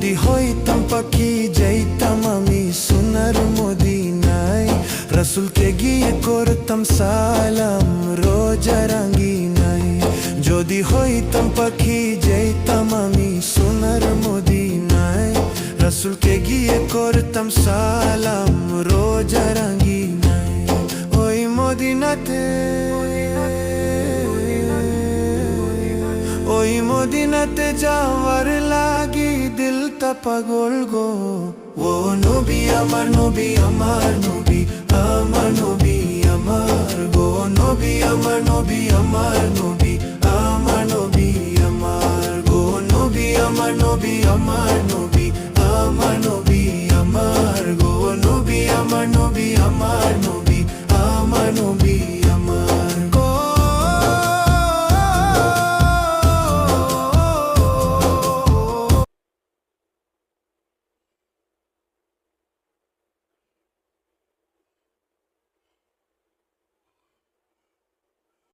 যদি হইতাম পাখি যাইতাম আমি সোনার মদিনায়, রাসূলকে গিয়ে করতাম সালাম রোজা রাঙ্গিনায়। যদি হইতাম পাখি যাইতাম আমি সোনার মদিনায়, রাসূলকে গিয়ে করতাম সালাম রোজা রাঙ্গিনায়। ওই মদিনাতে, ওই মদিনাতে যাওয়ার লাগি দিলটা পাগল গো। ও নবী আমার নবী আমার নবী আমার নবী আমার গো, নবী আমার নবী আমার নবী আমার নবী আমার গো, নবী আমার নবী আমার নবী আমার নবী আমার গো, নবী আমার নবী আমার নবী আমার নবী।